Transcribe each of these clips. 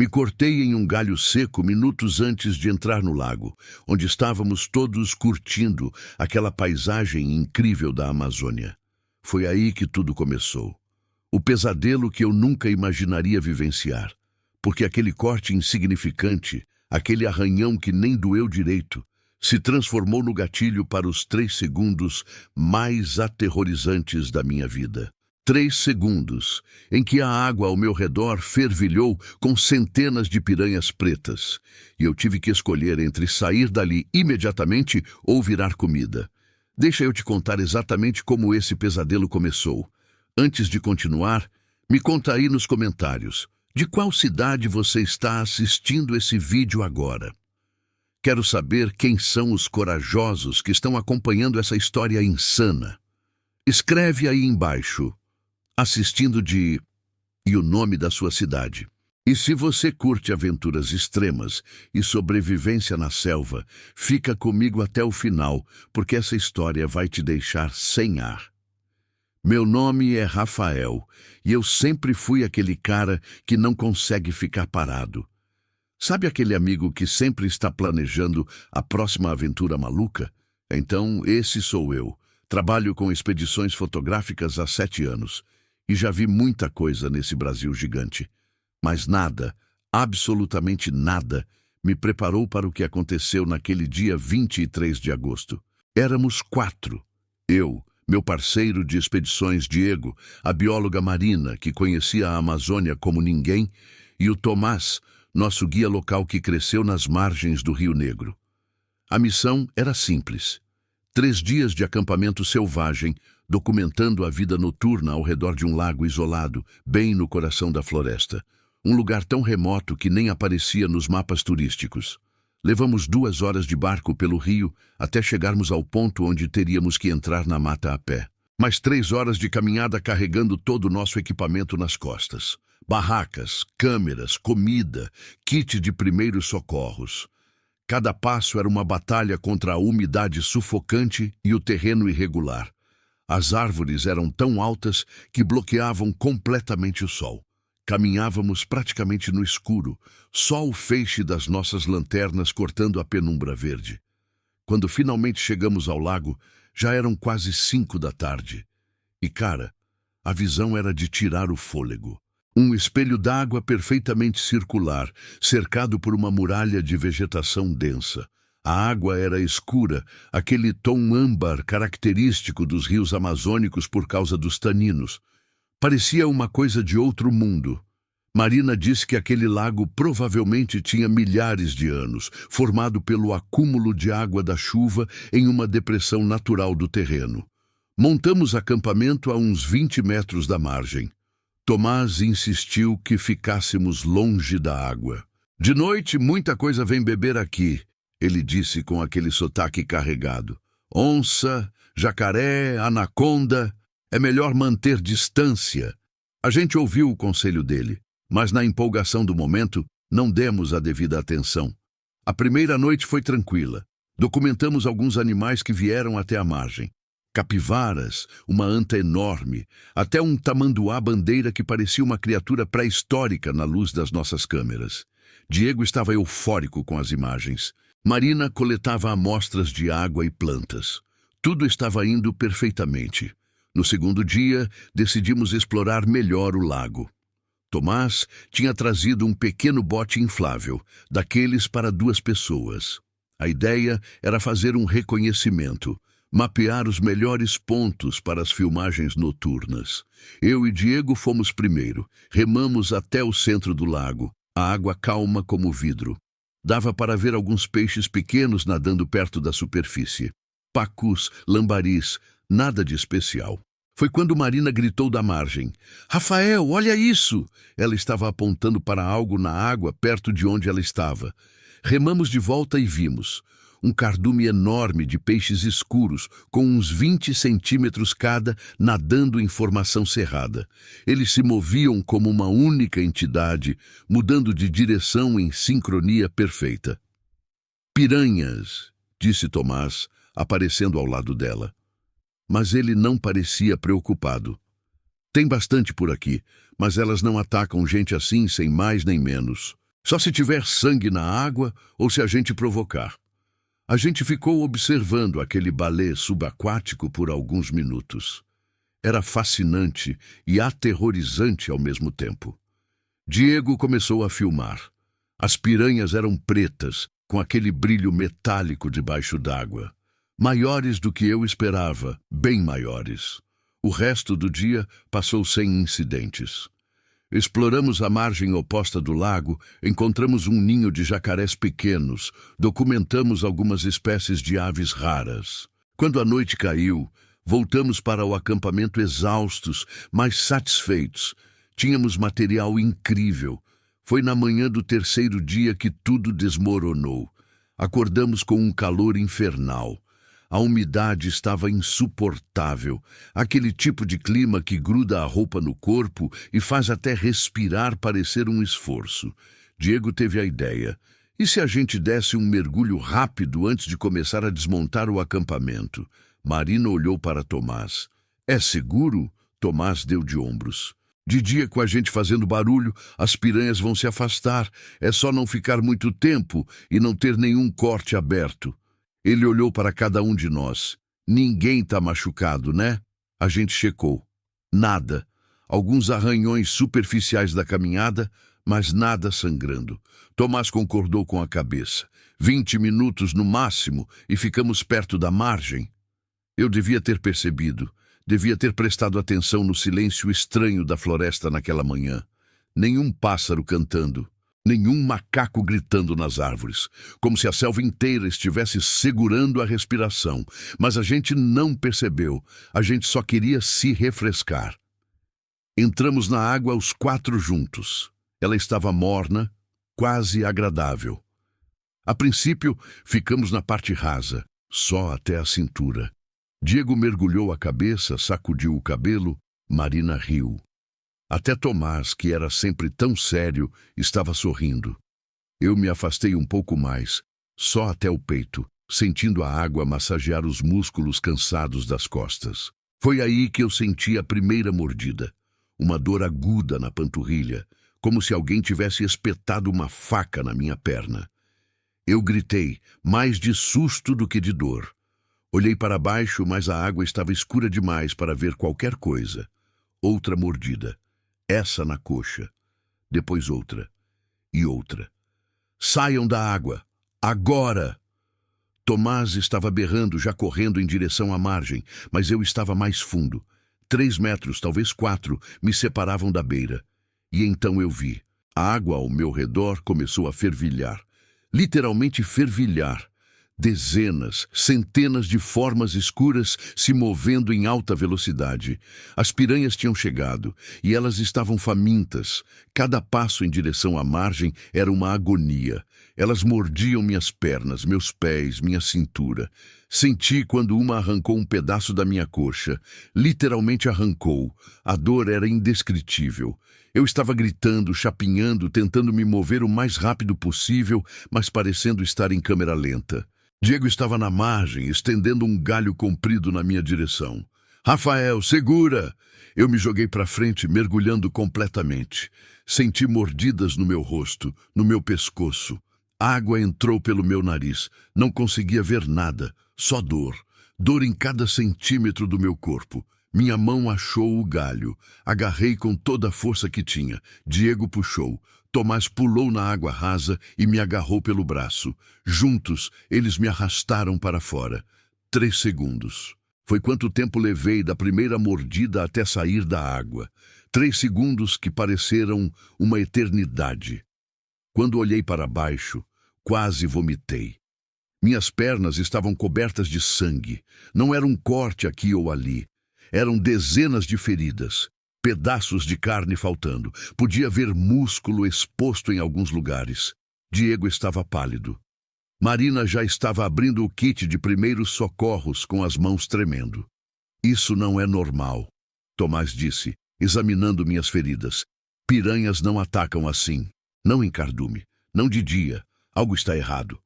Me cortei em um galho seco minutos antes de entrar no lago, onde estávamos todos curtindo aquela paisagem incrível da Amazônia. Foi aí que tudo começou. O pesadelo que eu nunca imaginaria vivenciar, porque aquele corte insignificante, aquele arranhão que nem doeu direito, se transformou no gatilho para os 3 segundos mais aterrorizantes da minha vida. 3 segundos em que a água ao meu redor fervilhou com centenas de piranhas pretas, e eu tive que escolher entre sair dali imediatamente ou virar comida. Deixa eu te contar exatamente como esse pesadelo começou. Antes de continuar, me conta aí nos comentários, de qual cidade você está assistindo esse vídeo agora? Quero saber quem são os corajosos que estão acompanhando essa história insana. Escreve aí embaixo, assistindo de... e o nome da sua cidade. E se você curte aventuras extremas e sobrevivência na selva, fica comigo até o final, porque essa história vai te deixar sem ar. Meu nome é Rafael, e eu sempre fui aquele cara que não consegue ficar parado. Sabe aquele amigo que sempre está planejando a próxima aventura maluca? Então, esse sou eu. Trabalho com expedições fotográficas há 7 anos, e já vi muita coisa nesse Brasil gigante. Mas nada, absolutamente nada, me preparou para o que aconteceu naquele dia 23 de agosto. Éramos 4. Eu, meu parceiro de expedições Diego, a bióloga Marina, que conhecia a Amazônia como ninguém, e o Tomás, nosso guia local que cresceu nas margens do Rio Negro. A missão era simples. 3 dias de acampamento selvagem, documentando a vida noturna ao redor de um lago isolado, bem no coração da floresta. Um lugar tão remoto que nem aparecia nos mapas turísticos. Levamos 2 horas de barco pelo rio até chegarmos ao ponto onde teríamos que entrar na mata a pé. Mais 3 horas de caminhada carregando todo o nosso equipamento nas costas. Barracas, câmeras, comida, kit de primeiros socorros. Cada passo era uma batalha contra a umidade sufocante e o terreno irregular. As árvores eram tão altas que bloqueavam completamente o sol. Caminhávamos praticamente no escuro, só o feixe das nossas lanternas cortando a penumbra verde. Quando finalmente chegamos ao lago, já eram quase 5 da tarde. E, cara, a visão era de tirar o fôlego. Um espelho d'água perfeitamente circular, cercado por uma muralha de vegetação densa. A água era escura, aquele tom âmbar característico dos rios amazônicos por causa dos taninos. Parecia uma coisa de outro mundo. Marina disse que aquele lago provavelmente tinha milhares de anos, formado pelo acúmulo de água da chuva em uma depressão natural do terreno. Montamos acampamento a uns 20 metros da margem. Tomás insistiu que ficássemos longe da água. De noite, muita coisa vem beber aqui, ele disse com aquele sotaque carregado. Onça, jacaré, anaconda, é melhor manter distância. A gente ouviu o conselho dele, mas na empolgação do momento, não demos a devida atenção. A primeira noite foi tranquila. Documentamos alguns animais que vieram até a margem. Capivaras, uma anta enorme, até um tamanduá-bandeira que parecia uma criatura pré-histórica na luz das nossas câmeras. Diego estava eufórico com as imagens. Marina coletava amostras de água e plantas. Tudo estava indo perfeitamente. No segundo dia, decidimos explorar melhor o lago. Tomás tinha trazido um pequeno bote inflável, daqueles para 2 pessoas. A ideia era fazer um reconhecimento, mapear os melhores pontos para as filmagens noturnas. Eu e Diego fomos primeiro, remamos até o centro do lago, a água calma como vidro. Dava para ver alguns peixes pequenos nadando perto da superfície. Pacus, lambaris, nada de especial. Foi quando Marina gritou da margem. Rafael, olha isso! Ela estava apontando para algo na água perto de onde ela estava. Remamos de volta e vimos um cardume enorme de peixes escuros, com uns 20 centímetros cada, nadando em formação cerrada. Eles se moviam como uma única entidade, mudando de direção em sincronia perfeita. Piranhas, disse Tomás, aparecendo ao lado dela. Mas ele não parecia preocupado. Tem bastante por aqui, mas elas não atacam gente assim sem mais nem menos. Só se tiver sangue na água ou se a gente provocar. A gente ficou observando aquele balé subaquático por alguns minutos. Era fascinante e aterrorizante ao mesmo tempo. Diego começou a filmar. As piranhas eram pretas, com aquele brilho metálico debaixo d'água. Maiores do que eu esperava, bem maiores. O resto do dia passou sem incidentes. Exploramos a margem oposta do lago, encontramos um ninho de jacarés pequenos, documentamos algumas espécies de aves raras. Quando a noite caiu, voltamos para o acampamento exaustos, mas satisfeitos. Tínhamos material incrível. Foi na manhã do terceiro dia que tudo desmoronou. Acordamos com um calor infernal. A umidade estava insuportável, aquele tipo de clima que gruda a roupa no corpo e faz até respirar parecer um esforço. Diego teve a ideia. E se a gente desse um mergulho rápido antes de começar a desmontar o acampamento? Marina olhou para Tomás. É seguro? Tomás deu de ombros. De dia, com a gente fazendo barulho, as piranhas vão se afastar. É só não ficar muito tempo e não ter nenhum corte aberto. Ele olhou para cada um de nós. Ninguém está machucado, né? A gente checou. Nada. Alguns arranhões superficiais da caminhada, mas nada sangrando. Tomás concordou com a cabeça. 20 minutos no máximo e ficamos perto da margem. Eu devia ter percebido. Devia ter prestado atenção no silêncio estranho da floresta naquela manhã. Nenhum pássaro cantando. Nenhum macaco gritando nas árvores, como se a selva inteira estivesse segurando a respiração. Mas a gente não percebeu, a gente só queria se refrescar. Entramos na água os 4 juntos. Ela estava morna, quase agradável. A princípio, ficamos na parte rasa, só até a cintura. Diego mergulhou a cabeça, sacudiu o cabelo, Marina riu. Até Tomás, que era sempre tão sério, estava sorrindo. Eu me afastei um pouco mais, só até o peito, sentindo a água massagear os músculos cansados das costas. Foi aí que eu senti a primeira mordida. Uma dor aguda na panturrilha, como se alguém tivesse espetado uma faca na minha perna. Eu gritei, mais de susto do que de dor. Olhei para baixo, mas a água estava escura demais para ver qualquer coisa. Outra mordida. Essa na coxa. Depois outra. E outra. Saiam da água. Agora! Tomás estava berrando, já correndo em direção à margem, mas eu estava mais fundo. 3 metros, talvez 4, me separavam da beira. E então eu vi. A água ao meu redor começou a fervilhar. Literalmente fervilhar. Dezenas, centenas de formas escuras se movendo em alta velocidade. As piranhas tinham chegado e elas estavam famintas. Cada passo em direção à margem era uma agonia. Elas mordiam minhas pernas, meus pés, minha cintura. Senti quando uma arrancou um pedaço da minha coxa. Literalmente arrancou. A dor era indescritível. Eu estava gritando, chapinhando, tentando me mover o mais rápido possível, mas parecendo estar em câmera lenta. Diego estava na margem, estendendo um galho comprido na minha direção. Rafael, segura! Eu me joguei para frente, mergulhando completamente. Senti mordidas no meu rosto, no meu pescoço. Água entrou pelo meu nariz. Não conseguia ver nada, só dor. Dor em cada centímetro do meu corpo. Minha mão achou o galho. Agarrei com toda a força que tinha. Diego puxou. Tomás pulou na água rasa e me agarrou pelo braço. Juntos, eles me arrastaram para fora. 3 segundos. Foi quanto tempo levei da primeira mordida até sair da água. 3 segundos que pareceram uma eternidade. Quando olhei para baixo, quase vomitei. Minhas pernas estavam cobertas de sangue. Não era um corte aqui ou ali. Eram dezenas de feridas. Pedaços de carne faltando. Podia ver músculo exposto em alguns lugares. Diego estava pálido. Marina já estava abrindo o kit de primeiros socorros com as mãos tremendo. Isso não é normal, Tomás disse, examinando minhas feridas. Piranhas não atacam assim. Não em cardume. Não de dia. Algo está errado.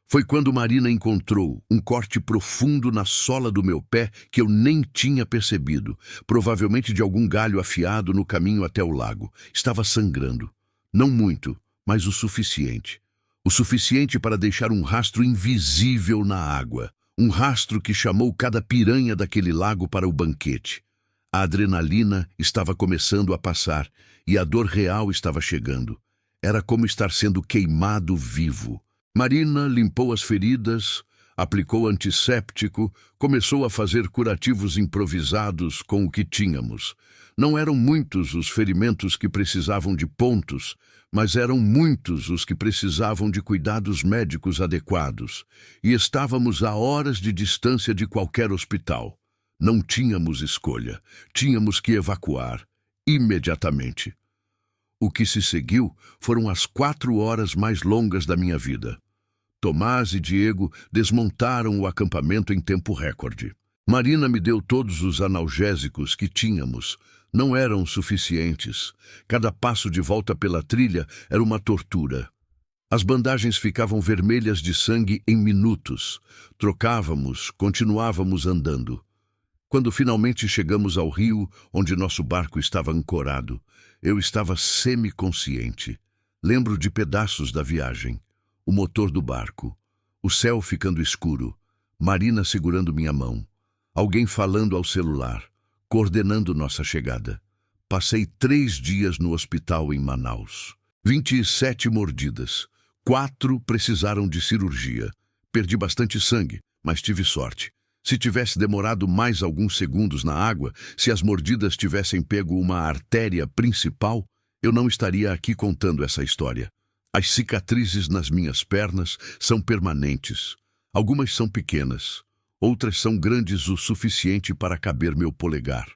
Foi quando Marina encontrou um corte profundo na sola do meu pé que eu nem tinha percebido, provavelmente de algum galho afiado no caminho até o lago. Estava sangrando. Não muito, mas o suficiente. O suficiente para deixar um rastro invisível na água. Um rastro que chamou cada piranha daquele lago para o banquete. A adrenalina estava começando a passar e a dor real estava chegando. Era como estar sendo queimado vivo. Marina limpou as feridas, aplicou antisséptico, começou a fazer curativos improvisados com o que tínhamos. Não eram muitos os ferimentos que precisavam de pontos, mas eram muitos os que precisavam de cuidados médicos adequados. E estávamos a horas de distância de qualquer hospital. Não tínhamos escolha. Tínhamos que evacuar, imediatamente. O que se seguiu foram as 4 horas mais longas da minha vida. Tomás e Diego desmontaram o acampamento em tempo recorde. Marina me deu todos os analgésicos que tínhamos. Não eram suficientes. Cada passo de volta pela trilha era uma tortura. As bandagens ficavam vermelhas de sangue em minutos. Trocávamos, continuávamos andando. Quando finalmente chegamos ao rio, onde nosso barco estava ancorado, eu estava semiconsciente. Lembro de pedaços da viagem. O motor do barco, o céu ficando escuro, Marina segurando minha mão, alguém falando ao celular, coordenando nossa chegada. Passei 3 dias no hospital em Manaus. 27 mordidas. 4 precisaram de cirurgia. Perdi bastante sangue, mas tive sorte. Se tivesse demorado mais alguns segundos na água, se as mordidas tivessem pego uma artéria principal, eu não estaria aqui contando essa história. As cicatrizes nas minhas pernas são permanentes. Algumas são pequenas, outras são grandes o suficiente para caber meu polegar.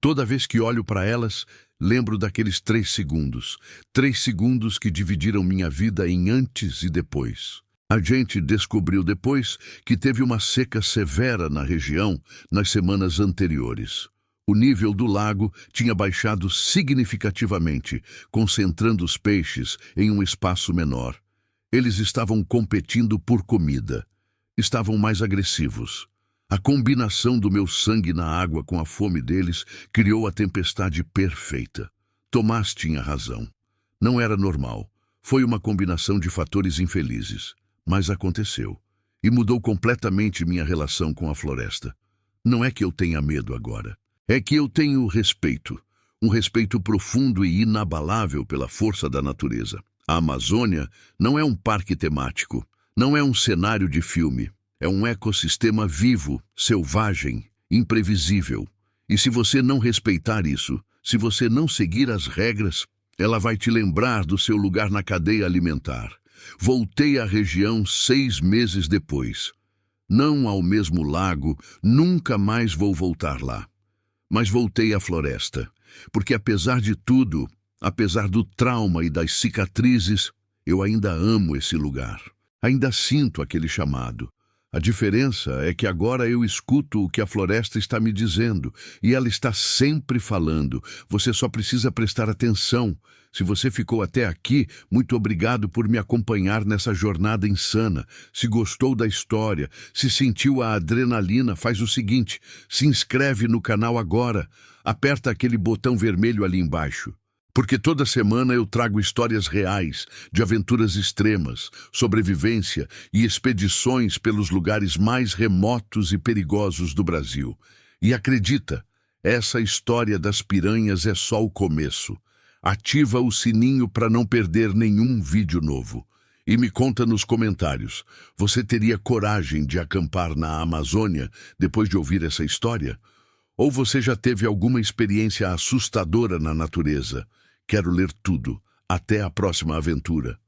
Toda vez que olho para elas, lembro daqueles 3 segundos. 3 segundos que dividiram minha vida em antes e depois. A gente descobriu depois que teve uma seca severa na região nas semanas anteriores. O nível do lago tinha baixado significativamente, concentrando os peixes em um espaço menor. Eles estavam competindo por comida. Estavam mais agressivos. A combinação do meu sangue na água com a fome deles criou a tempestade perfeita. Tomás tinha razão. Não era normal. Foi uma combinação de fatores infelizes. Mas aconteceu. E mudou completamente minha relação com a floresta. Não é que eu tenha medo agora. É que eu tenho respeito. Um respeito profundo e inabalável pela força da natureza. A Amazônia não é um parque temático. Não é um cenário de filme. É um ecossistema vivo, selvagem, imprevisível. E se você não respeitar isso, se você não seguir as regras, ela vai te lembrar do seu lugar na cadeia alimentar. Voltei à região 6 meses depois. Não ao mesmo lago, nunca mais vou voltar lá. Mas voltei à floresta, porque apesar de tudo, apesar do trauma e das cicatrizes, eu ainda amo esse lugar. Ainda sinto aquele chamado. A diferença é que agora eu escuto o que a floresta está me dizendo, e ela está sempre falando. Você só precisa prestar atenção. Se você ficou até aqui, muito obrigado por me acompanhar nessa jornada insana. Se gostou da história, se sentiu a adrenalina, faz o seguinte, se inscreve no canal agora. Aperta aquele botão vermelho ali embaixo. Porque toda semana eu trago histórias reais, de aventuras extremas, sobrevivência e expedições pelos lugares mais remotos e perigosos do Brasil. E acredita, essa história das piranhas é só o começo. Ativa o sininho para não perder nenhum vídeo novo. E me conta nos comentários, você teria coragem de acampar na Amazônia depois de ouvir essa história? Ou você já teve alguma experiência assustadora na natureza? Quero ler tudo. Até a próxima aventura.